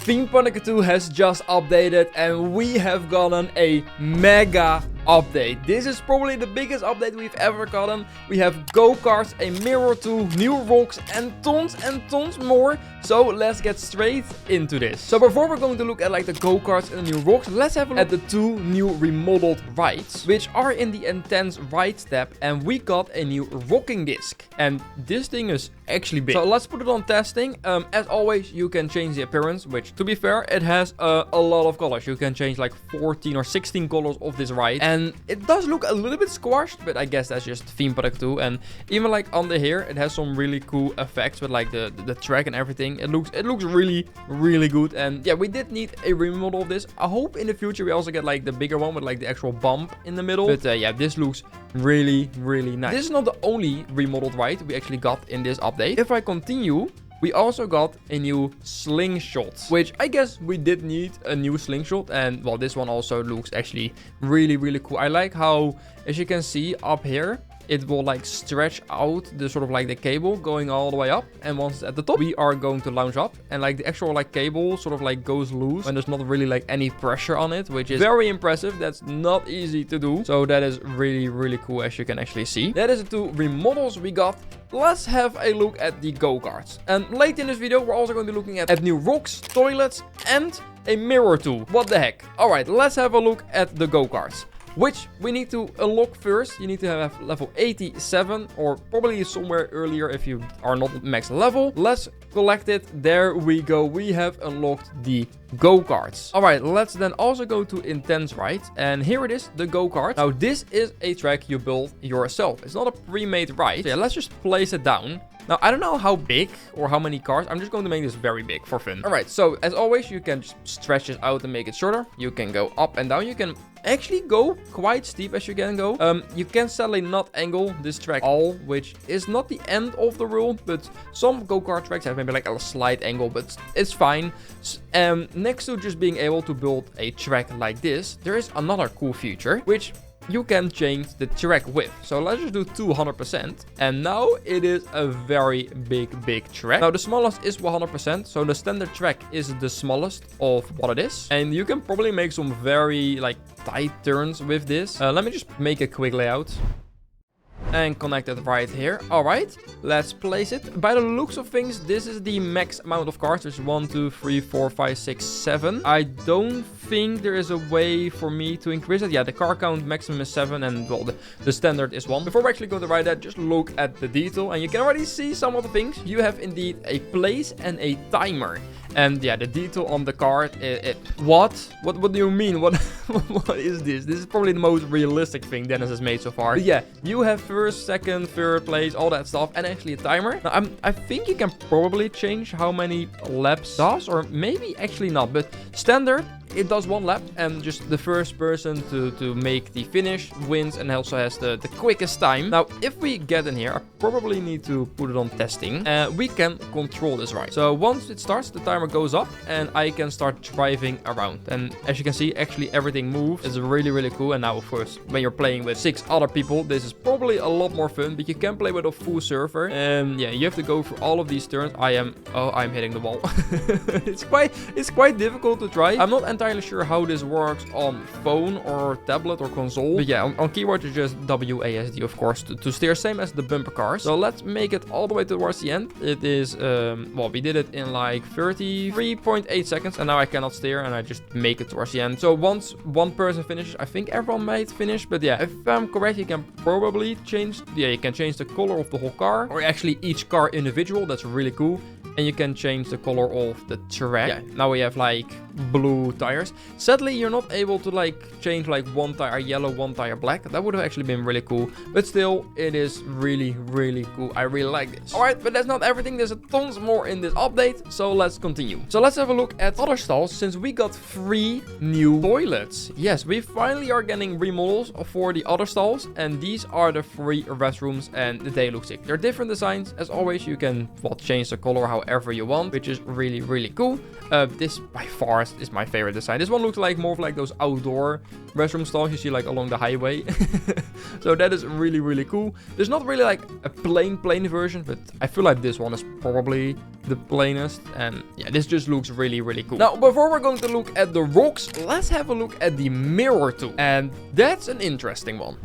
Theme Park Tycoon has just updated and we have gotten a mega update. This is probably the biggest update we've ever gotten. We have Go-Karts, a mirror tool, new rocks and tons more. So let's get straight into this. So before we're going to look at like the Go-Karts and the new rocks, let's have a look at the two new remodeled rides, which are in the intense ride tab, and we got a new rocking disc. And this thing is actually big. So let's put it on testing. As always, you can change the appearance, which to be fair, it has a lot of colors. You can change like 14 or 16 colors of this ride. And it does look a little bit squashed, but I guess that's just Theme Park Tycoon. And even like under here, it has some really cool effects with like the track and everything. It looks really good. And yeah, we did need a remodel of this. I hope in the future we also get like the bigger one with like the actual bump in the middle. But yeah, this looks really nice. This is not the only remodeled ride we actually got in this update. If I continue, we also got a new slingshot, which I guess we did need a new slingshot. And well, this one also looks actually really cool. I like how, as you can see up here, it will like stretch out the sort of like the cable going all the way up. And once it's at the top, we are going to launch up, and like the actual like cable sort of like goes loose and there's not really like any pressure on it, which is very impressive. That's not easy to do. So that is really cool, as you can actually see. That is the two remodels we got. Let's have a look at the go-karts. And late in this video, we're also going to be looking at new rocks, toilets, and a mirror tool. What the heck? Alright, let's have a look at the go-karts, which we need to unlock first. You need to have level 87 or probably somewhere earlier if you are not max level. Let's collect it. There we go. We have unlocked the go-karts. Alright, let's then also go to intense ride. And here it is, the go-kart. Now this is a track you build yourself. It's not a pre-made ride. So yeah, let's just place it down. Now, I don't know how big or how many cars. I'm just going to make this very big for fun. Alright, so as always, you can just stretch it out and make it shorter. You can go up and down. You can actually go quite steep as you can go. You can sadly not angle this track all, which is not the end of the world, but some go-kart tracks have maybe like a slight angle, but it's fine. Next to just being able to build a track like this, there is another cool feature, which you can change the track width. So let's just do 200%. And now it is a very big track. Now the smallest is 100%. So the standard track is the smallest of what it is. And you can probably make some very like tight turns with this. Let me just make a quick layout and connect it right here. Alright, let's place it. By the looks of things, this is the max amount of cars. There's 1, 2, 3, 4, 5, 6, 7. I don't think there is a way for me to increase it. Yeah, the car count maximum is 7 and well, the standard is 1. Before we actually go to ride that, just look at the detail and you can already see some of the things. You have indeed a place and a timer. And yeah, the detail on the car, what do you mean? What is this? This is probably the most realistic thing Dennis has made so far. But yeah, you have first, second, third place, all that stuff, and actually a timer. Now, I think you can probably change how many laps does, or maybe actually not, but standard, it does 1 lap, and just the first person to make the finish wins and also has the quickest time. Now, if we get in here, I probably need to put it on testing. We can control this ride. So once it starts, the timer goes up and I can start driving around. And as you can see, actually everything moves. It's really cool. And now, of course, when you're playing with 6 other people, this is probably a lot more fun, but you can play with a full server. And yeah, you have to go through all of these turns. I'm hitting the wall. It's quite difficult to try. I'm not entirely sure how this works on phone or tablet or console, but yeah, on keyboard it's just WASD, of course, to steer, same as the bumper cars. So let's make it all the way towards the end. It is well, we did it in like 33.8 seconds, and now I cannot steer and I just make it towards the end. So once one person finishes, I think everyone might finish, but yeah, if I'm correct, you can probably change the color of the whole car, or actually each car individual. That's really cool. And you can change the color of the track. Yeah, now we have like blue tires. Sadly, you're not able to like change like one tire yellow, one tire black. That would have actually been really cool. But still, it is really cool. I really like this. Alright, but that's not everything. There's tons more in this update. So let's continue. So let's have a look at other stalls, since we got 3 new toilets. Yes, we finally are getting remodels for the other stalls. And these are the 3 restrooms, and they look sick. They're different designs. As always, you can change the color however you want, which is really, really cool. This by far is my favorite design. This one looks like more of like those outdoor restroom stalls you see like along the highway. So that is really, really cool. There's not really like a plain version, but I feel like this one is probably the plainest. And yeah, this just looks really, really cool. Now, before we're going to look at the rocks, let's have a look at the mirror tool. And that's an interesting one.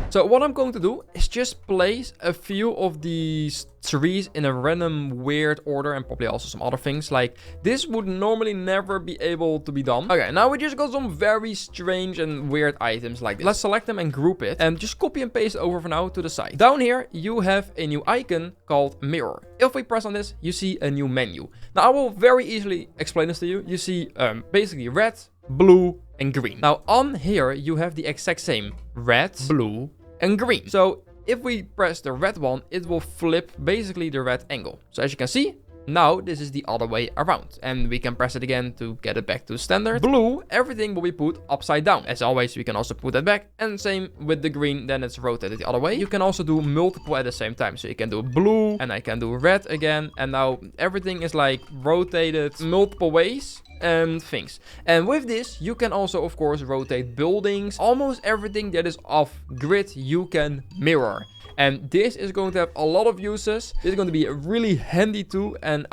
So what I'm going to do is just place a few of these trees in a random weird order, and probably also some other things. Like this would normally never be able to be done. Okay, now we just got some very strange and weird items like this. Let's select them and group it and just copy and paste over for now to the side. Down here you have a new icon called mirror. If we press on this, you see a new menu. Now I will very easily explain this to you. You see basically red, blue and green. Now on here you have the exact same red, blue and green. So if we press the red one, it will flip basically the red angle. So as you can see, now this is the other way around. And we can press it again to get it back to standard. Blue, everything will be put upside down. As always, we can also put that back. And same with the green, then it's rotated the other way. You can also do multiple at the same time. So you can do blue and I can do red again. And now everything is like rotated multiple ways and things. And with this you can also of course rotate buildings. Almost everything that is off grid you can mirror, and this is going to have a lot of uses. This is going to be a really handy tool, and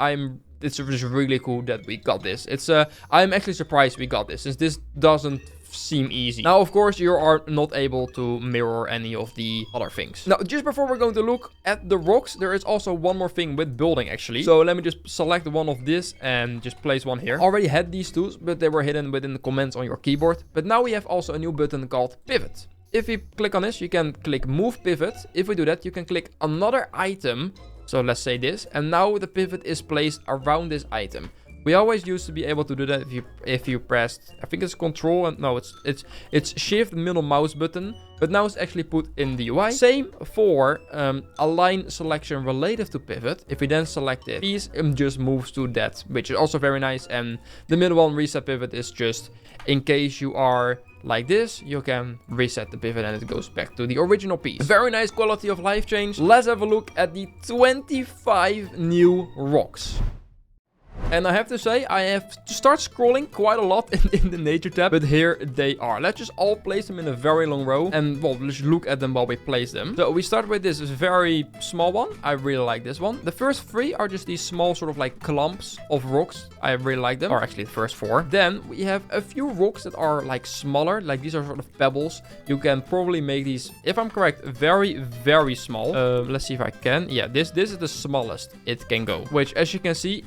it's just really cool that we got this. I'm actually surprised we got this, since this doesn't seem easy. Now of course you are not able to mirror any of the other things. Now just before we're going to look at the rocks, there is also one more thing with building actually. So let me just select one of this and just place one here. Already had these tools, but they were hidden within the comments on your keyboard. But now we have also a new button called pivot. If we click on this, you can click move pivot. If we do that, you can click another item. So let's say this, and now the pivot is placed around this item. We always used to be able to do that if you pressed, I think it's control and no, it's shift middle mouse button, but now it's actually put in the UI. Same for align selection relative to pivot. If we then select it, piece just moves to that, which is also very nice. And the middle one, reset pivot, is just in case you are like this, you can reset the pivot and it goes back to the original piece. Very nice quality of life change. Let's have a look at the 25 new rocks. And I have to say, I have to start scrolling quite a lot in the nature tab, but here they are. Let's just all place them in a very long row, and well, let's look at them while we place them. So we start with this very small one. I really like this one. The first three are just these small sort of like clumps of rocks. I really like them, or actually the first four. Then we have a few rocks that are like smaller, like these are sort of pebbles. You can probably make these, if I'm correct, very, very small. Let's see if I can. Yeah, this is the smallest it can go, which as you can see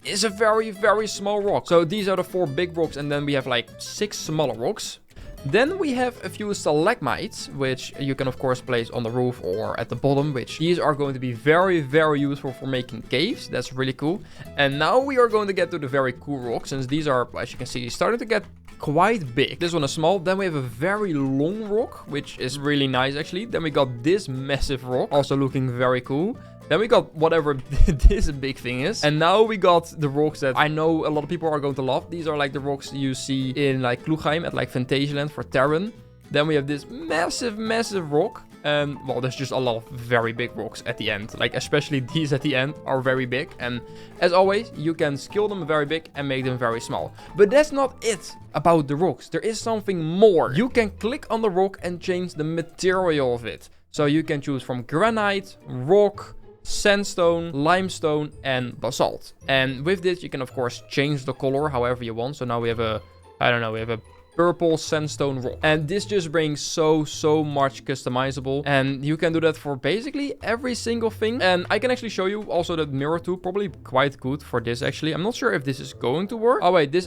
is a very, very small rock. So these are the 4 big rocks, and then we have like 6 smaller rocks. Then we have a few stalagmites, which you can of course place on the roof or at the bottom, which these are going to be very, very useful for making caves. That's really cool. And now we are going to get to the very cool rocks, since these are, as you can see, starting to get quite big. This one is small. Then we have a very long rock, which is really nice actually. Then we got this massive rock, also looking very cool. Then we got whatever this big thing is. And now we got the rocks that I know a lot of people are going to love. These are like the rocks you see in like Kloegheim at like Phantasialand for Terran. Then we have this massive, massive rock. And well, there's just a lot of very big rocks at the end. Like especially these at the end are very big. And as always, you can scale them very big and make them very small. But that's not it about the rocks. There is something more. You can click on the rock and change the material of it. So you can choose from granite, rock, sandstone, limestone and basalt. And with this you can of course change the color however you want. So now we have a, I don't know, we have a purple sandstone rock, and this just brings so much customizable, and you can do that for basically every single thing. And I can actually show you also the mirror tool, probably quite good for this actually. I'm not sure if this is going to work. Oh wait, this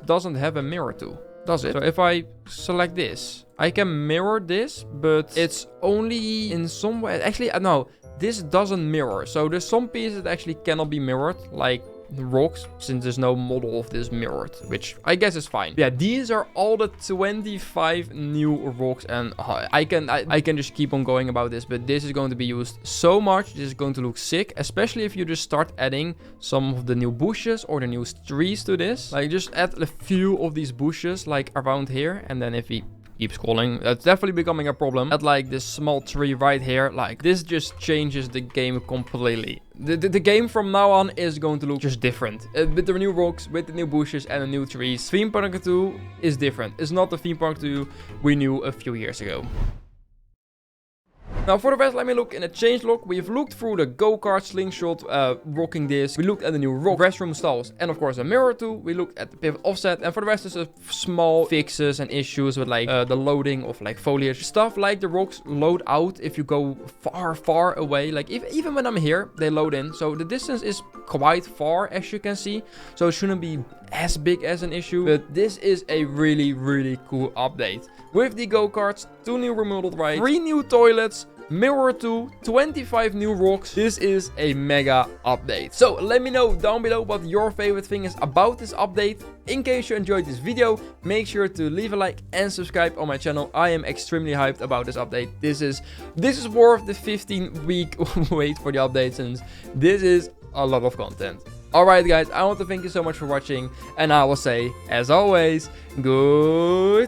doesn't have a mirror tool, does it? So if I select this, I can mirror this, but it's only in some way. Actually no, this doesn't mirror. So there's some pieces that actually cannot be mirrored, like rocks, since there's no model of this mirrored, which I guess is fine. Yeah, these are all the 25 new rocks, and I can just keep on going about this, but this is going to be used so much. This is going to look sick, especially if you just start adding some of the new bushes or the new trees to this. Like just add a few of these bushes like around here, and then if we keep scrolling, that's definitely becoming a problem. At like this small tree right here, like this just changes the game completely. The game from now on is going to look just different. With the new rocks, with the new bushes and the new trees. Theme Park Tycoon is different. It's not the Theme Park Tycoon we knew a few years ago. Now for the rest, let me look in the changelog. We've looked through the Go-Kart slingshot rocking disc. We looked at the new rock restroom stalls and of course a mirror too. We looked at the pivot offset, and for the rest is small fixes and issues with like the loading of like foliage. Stuff like the rocks load out if you go far away. Like even when I'm here, they load in. So the distance is quite far as you can see. So it shouldn't be as big as an issue. But this is a really cool update. With the go-karts, 2 new remodeled rides, 3 new toilets, Mirror 2, 25 new rocks. This is a mega update. So let me know down below what your favorite thing is about this update. In case you enjoyed this video, make sure to leave a like and subscribe on my channel. I am extremely hyped about this update. This is worth the 15-week wait for the update, since this is a lot of content. Alright guys, I want to thank you so much for watching, and I will say, as always, goodbye.